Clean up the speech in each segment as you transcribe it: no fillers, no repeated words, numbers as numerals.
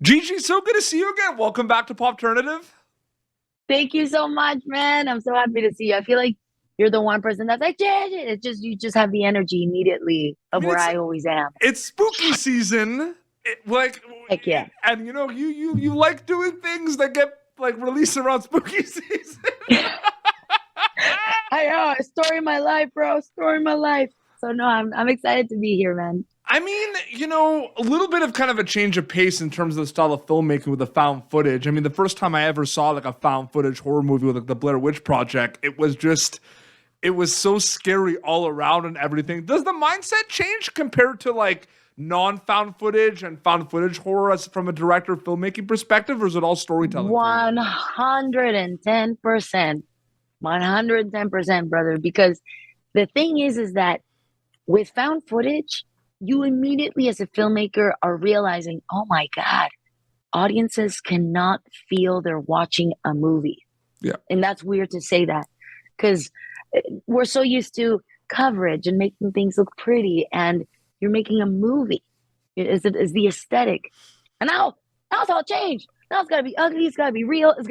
Gigi, so good to see you again. Welcome back to Popternative. Thank you so much, man. I'm so happy to see you. I feel like you're the one person that's like, yeah, yeah. It's just you just have the energy immediately of where I always am. It's spooky season. Heck yeah. And you like doing things that get like released around spooky season. I know, story of my life, bro. Story of my life. So no, I'm excited to be here, man. I mean, a little bit of kind of a change of pace in terms of the style of filmmaking with the found footage. I mean, the first time I ever saw like a found footage horror movie with like the Blair Witch Project, it was so scary all around and everything. Does the mindset change compared to like non-found footage and found footage horror from a director filmmaking perspective, or is it all storytelling? 110%. 110%, brother. Because the thing is that with found footage, you immediately as a filmmaker are realizing, oh my God, audiences cannot feel they're watching a movie. Yeah. And that's weird to say that because we're so used to coverage and making things look pretty, and you're making a movie. Is the aesthetic. And now it's all changed. Now it's gotta be ugly, it's gotta be real, it's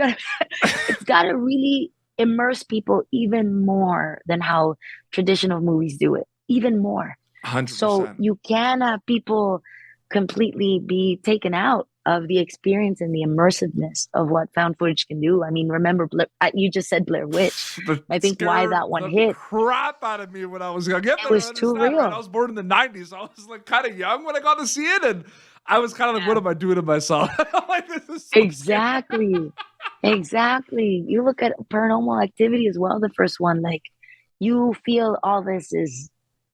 gotta really immerse people even more than how traditional movies do it. Even more. 100%. So you can have people completely be taken out of the experience and the immersiveness of what found footage can do. I mean, remember, you just said Blair Witch. I think why that one hit. Crap out of me when I was young. It was too real. Right? I was born in the 90s. So I was like kind of young when I got to see it. And I was kind of like, what am I doing to myself? Like, this is so exactly. Exactly. You look at Paranormal Activity as well, the first one, like you feel all this is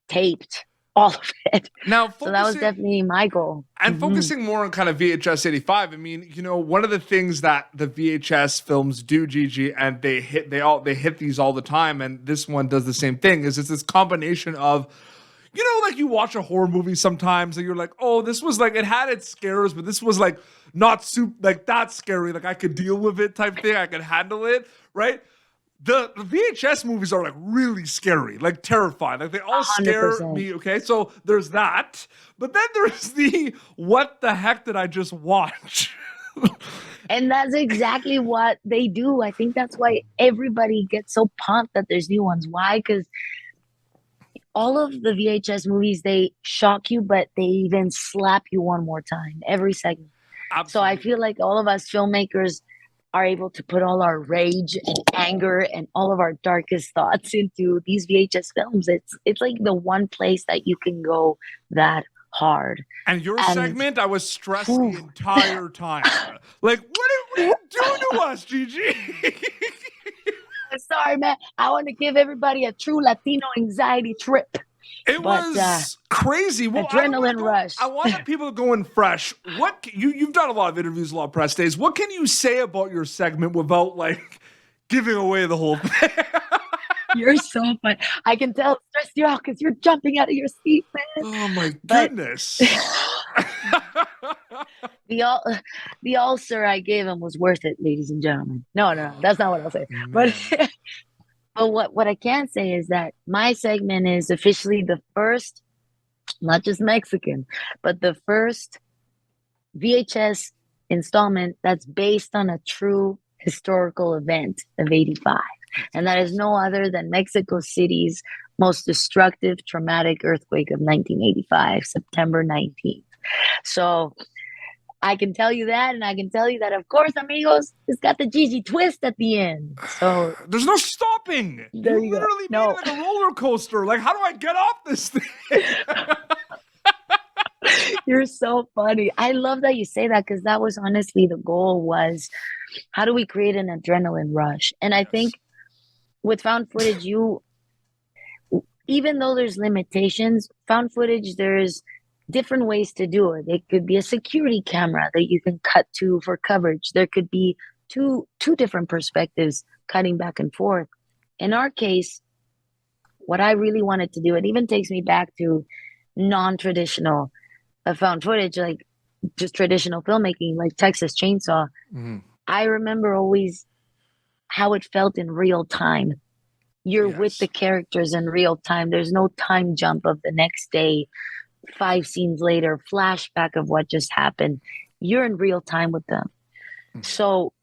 taped. All of it. Now, so that was definitely my goal. And focusing more on kind of VHS 85, I mean, one of the things that the VHS films do, Gigi, and they hit these all the time, and this one does the same thing, is it's this combination of, like you watch a horror movie sometimes and you're like, oh, this was like, it had its scares, but this was like not like that scary, like I could deal with it type thing, I could handle it, right? The VHS movies are like really scary, like terrifying. Like they all 100%. Scare me, okay? So there's that. But then there's the what the heck did I just watch? And that's exactly what they do. I think that's why everybody gets so pumped that there's new ones. Why? Because all of the VHS movies, they shock you, but they even slap you one more time every segment. Absolutely. So I feel like all of us filmmakers are able to put all our rage and anger and all of our darkest thoughts into these VHS films. It's like the one place that you can go that hard. And your segment, I was stressed the entire time. Like, what did you do to us, Gigi? Sorry, man. I want to give everybody a true Latino anxiety trip. It was crazy. Well, adrenaline rush. I want the people going fresh. What you've done a lot of interviews, a lot of press days. What can you say about your segment without like giving away the whole thing? You're so fun. I can tell it stressed you out because you're jumping out of your seat, man. Oh my goodness. The ulcer I gave him was worth it, ladies and gentlemen. No, that's not what I'll say. But what I can say is that my segment is officially the first, not just Mexican, but the first VHS installment that's based on a true historical event of 85. And that is no other than Mexico City's most destructive, traumatic earthquake of 1985, September 19th. So I can tell you that, and I can tell you that, of course, amigos, it's got the Gigi twist at the end. So there's no stopping. There you literally go. Like a roller coaster. Like, how do I get off this thing? You're so funny. I love that you say that because that was honestly the goal was how do we create an adrenaline rush? And I think with found footage, even though there's limitations, found footage, there's different ways to do it. It could be a security camera that you can cut to for coverage. There could be two different perspectives cutting back and forth. In our case, what I really wanted to do, it even takes me back to non-traditional found footage, like just traditional filmmaking, like Texas Chainsaw. Mm-hmm. I remember always how it felt in real time. You're with the characters in real time. There's no time jump of the next day, 5 scenes later, flashback of what just happened. you're in real time with them. Mhm. So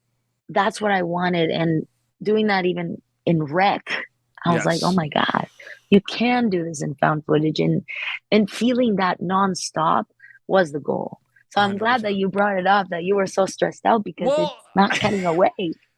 that's what I wanted. And doing that even in rec, I was like, oh Yes. my God, you can do this in found footage. And feeling that nonstop was the goal. So I'm glad that 100%. you brought it up, that you were so stressed out because it's Well, not cutting away.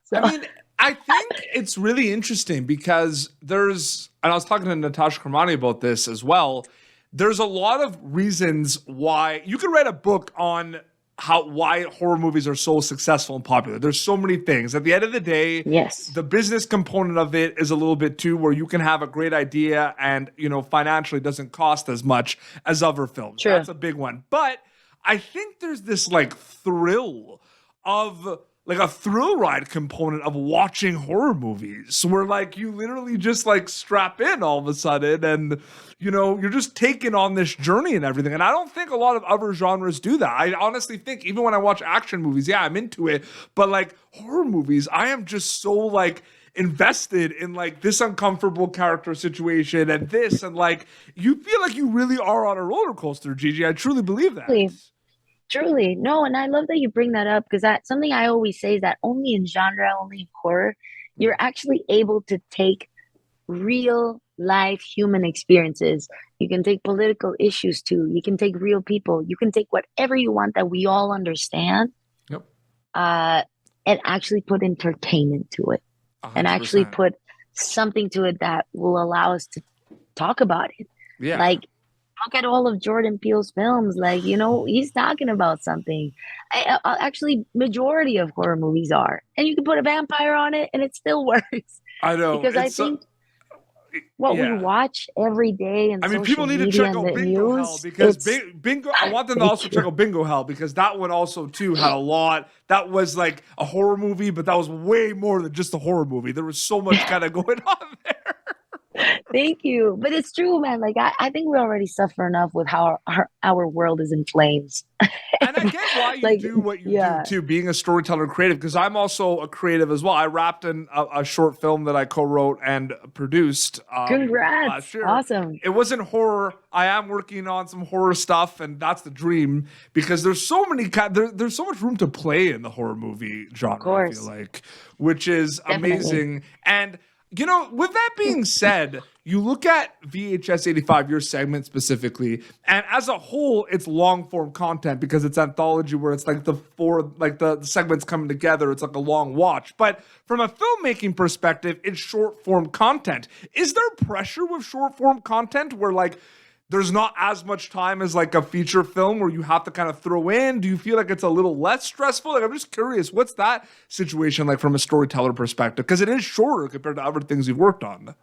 So I mean, I think it's really interesting because and I was talking to Natasha Kermani about this as well. There's a lot of reasons why you could write a book on why horror movies are so successful and popular. There's so many things. At the end of the day, yes, the business component of it is a little bit too, where you can have a great idea and, financially doesn't cost as much as other films. true. That's a big one. But I think there's this like thrill of like a thrill ride component of watching horror movies where like you literally just like strap in all of a sudden and you're just taken on this journey and everything. And I don't think a lot of other genres do that. I honestly think even when I watch action movies, yeah, I'm into it, but like horror movies, I am just so like invested in like this uncomfortable character situation and this, and like you feel like you really are on a roller coaster, Gigi. I truly believe that. Truly, truly. No, and I love that you bring that up because that's something I always say is that only in genre, only in horror, you're actually able to take real life human experiences. You can take political issues too. You can take real people. You can take whatever you want that we all understand, Yep. and actually put entertainment to it, and actually 100%. put something to it that will allow us to talk about it. Yeah. Like, look at all of Jordan Peele's films. Like, he's talking about something. Actually, majority of horror movies are, and you can put a vampire on it, and it still works. I know. Because I think what we yeah. watch every day in I mean, social people need to media check and out the Bingo Hell news, because it's Bingo. I want them to thank also you. check out Bingo Hell because that one also too had a lot. That was like a horror movie, but that was way more than just a horror movie. There was so much kind of going on there. Thank you. But it's true, man. Like, I think we already suffer enough with how our world is in flames. And I get why you Like, do what you do yeah. too, being a storyteller creative, because I'm also a creative as well. I wrapped in a short film that I co-wrote and produced last Congrats. year. Awesome. It wasn't horror. I am working on some horror stuff, and that's the dream because there's so many there's so much room to play in the horror movie genre. Of course. I feel like, which is Definitely. amazing. And with that being said, you look at VHS 85, your segment specifically, and as a whole, it's long form content because it's anthology where it's like the segments coming together. It's like a long watch. But from a filmmaking perspective, it's short form content. Is there pressure with short form content where like there's not as much time as like a feature film where you have to kind of throw in? Do you feel like it's a little less stressful? Like, I'm just curious, what's that situation like from a storyteller perspective? Because it is shorter compared to other things you've worked on.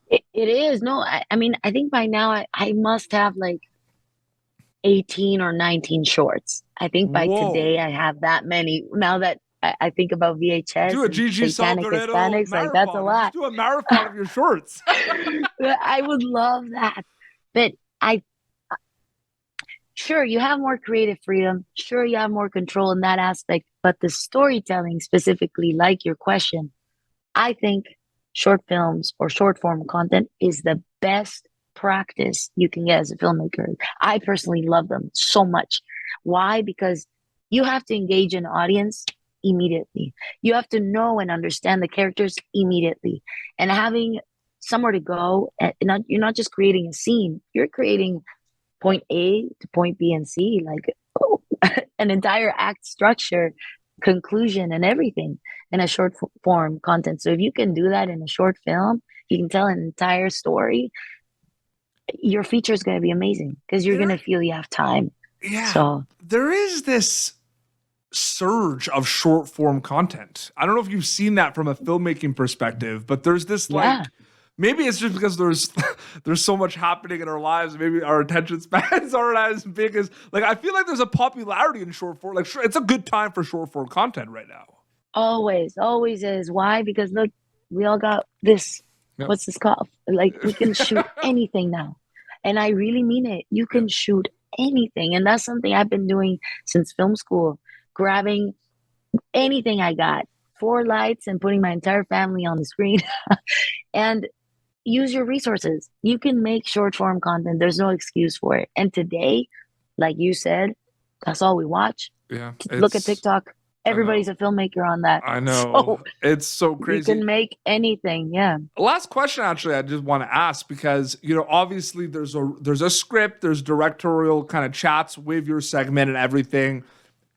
It is. No, I mean, I think by now I must have like 18 or 19 shorts. I think by Whoa. today I have that many. Now that I think about VHS Do a and Gigi Saul Satanic Guerrero Hispanics, like that's a marathon. lot. Just do a marathon of your shorts. I would love that. But sure, you have more creative freedom. Sure, you have more control in that aspect. But the storytelling specifically, like your question, I think short films or short form content is the best practice you can get as a filmmaker. I personally love them so much. Why? Because you have to engage an audience immediately. You have to know and understand the characters immediately. And having somewhere to go, and you're not just creating a scene, you're creating point A to point B and C, like an entire act structure, conclusion, and everything in a short form content. So if you can do that in a short film, you can tell an entire story. Your feature is going to be amazing because you're going to feel you have time. Yeah. So there is this surge of short form content. I don't know if you've seen that from a filmmaking perspective, but there's this like, maybe it's just because there's so much happening in our lives. Maybe our attention spans aren't as big as like. I feel like there's a popularity in short form. Like, it's a good time for short form content right now. Always is. Why? Because look, we all got this. Yep. What's this called? Like, we can shoot anything now, and I really mean it. You can shoot anything, and that's something I've been doing since film school. Grabbing anything I got, 4 lights, and putting my entire family on the screen, and use your resources. You can make short form content. There's no excuse for it. And today, like you said, that's all we watch. Yeah. Look at TikTok. Everybody's a filmmaker on that. I know. So it's so crazy. you can make anything. Yeah. Last question, actually, I just want to ask because, obviously there's a script, there's directorial kind of chats with your segment and everything.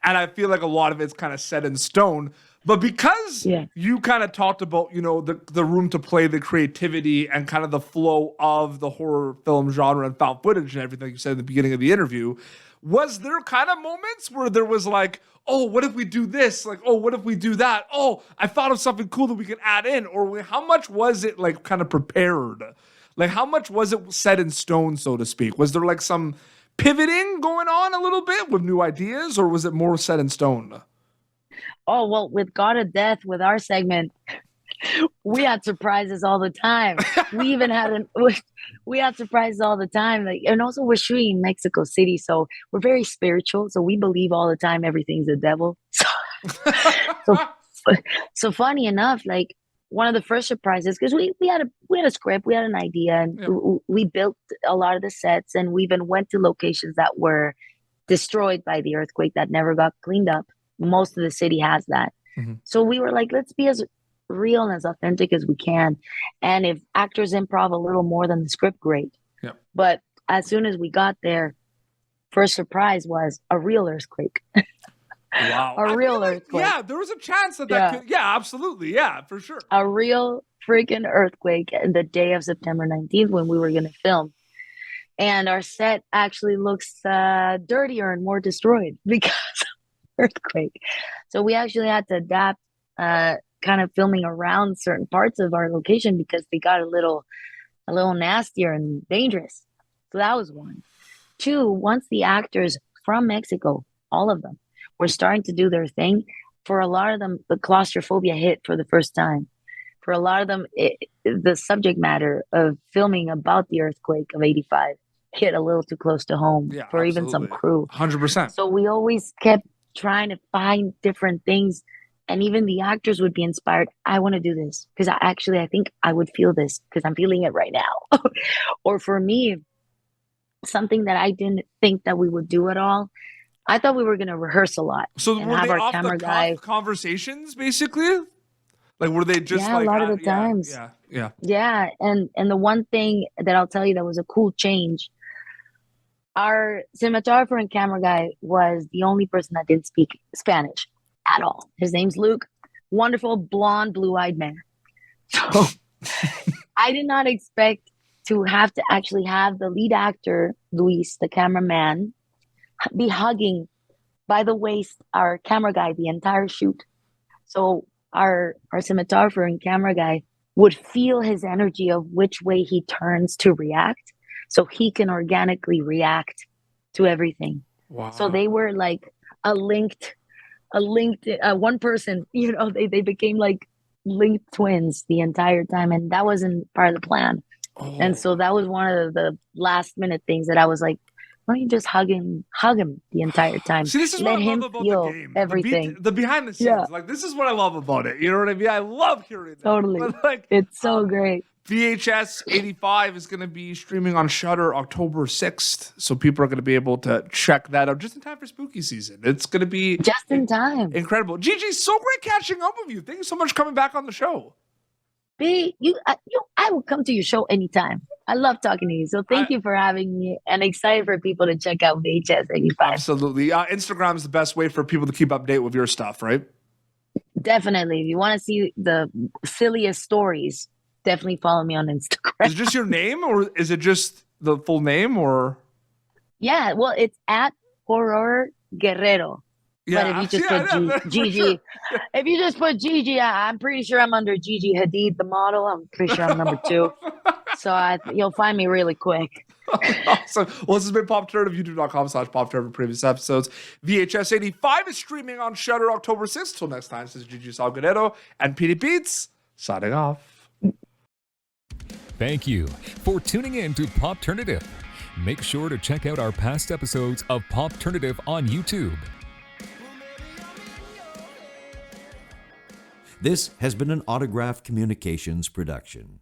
And I feel like a lot of it's kind of set in stone. But because you kind of talked about, the room to play, the creativity and kind of the flow of the horror film genre and found footage and everything you said at the beginning of the interview, was there kind of moments where there was like, oh, what if we do this? Like, oh, what if we do that? Oh, I thought of something cool that we could add in. Or how much was it like kind of prepared? Like how much was it set in stone, so to speak? Was there like some pivoting going on a little bit with new ideas, or was it more set in stone? Oh, well, with God of Death, with our segment, we had surprises all the time. We even had we had surprises all the time. Like, and also we're shooting in Mexico City, so we're very spiritual. So we believe all the time everything's the devil. So funny enough, like one of the first surprises, because we had a script, we had an idea, and we built a lot of the sets, and we even went to locations that were destroyed by the earthquake that never got cleaned up. Most of the city has that. Mm-hmm. So we were like, let's be as real and as authentic as we can. And if actors improv a little more than the script, great. Yep. But as soon as we got there, first surprise was a real earthquake. Wow. A real earthquake. Yeah, there was a chance that could. Yeah, absolutely. Yeah, for sure. A real freaking earthquake the day of September 19th when we were going to film. And our set actually looks dirtier and more destroyed because earthquake. So we actually had to adapt kind of filming around certain parts of our location because they got a little nastier and dangerous. So that was one. Two, once the actors from Mexico, all of them, were starting to do their thing, for a lot of them, the claustrophobia hit for the first time. For a lot of them, the subject matter of filming about the earthquake of 85 hit a little too close to home for even some crew. 100%. So we always kept trying to find different things, and even the actors would be inspired. I want to do this because I think I would feel this because I'm feeling it right now. Or for me, something that I didn't think that we would do at all. I thought we were going to rehearse a lot. So were they off the conversations basically? Like were they just a lot of the times? Yeah. And the one thing that I'll tell you that was a cool change. Our cinematographer and camera guy was the only person that didn't speak Spanish at all. His name's Luke. Wonderful, blonde, blue-eyed man. So I did not expect to have to actually have the lead actor, Luis, the cameraman, be hugging by the waist our camera guy the entire shoot. So our cinematographer and camera guy would feel his energy of which way he turns to react, so he can organically react to everything. Wow. So they were like a linked one person, they became like linked twins the entire time. And that wasn't part of the plan. Oh. And so that was one of the last minute things that I was like, why don't you just hug him the entire time? See, this is what I love about the game. Everything. The behind the scenes. Yeah. Like, this is what I love about it. You know what I mean? I love hearing that. Totally. Like, it's so great. VHS 85 is going to be streaming on Shudder October 6th. So people are going to be able to check that out just in time for spooky season. It's going to be just in time. Incredible. Gigi, so great catching up with you. Thank you so much for coming back on the show. I will come to your show anytime. I love talking to you. So thank you for having me, and excited for people to check out VHS 85. Absolutely. Instagram is the best way for people to keep update with your stuff, right? Definitely. If you want to see the silliest stories, definitely follow me on Instagram. Is it just your name, or is it just the full name, or? Yeah, well, it's at Horror Guerrero. Yeah, but if you just put Gigi, if you just put Gigi, I'm pretty sure I'm under Gigi Hadid, the model. I'm pretty sure I'm number 2. So you'll find me really quick. Awesome. Well, this has been Pop Turd of youtube.com/PopTurd for previous episodes. VHS 85 is streaming on Shudder October 6th. Till next time, this is Gigi Saul Guerrero and Petey Beats signing off. Thank you for tuning in to Popturnative. Make sure to check out our past episodes of Popturnative on YouTube. This has been an Autograph Communications production.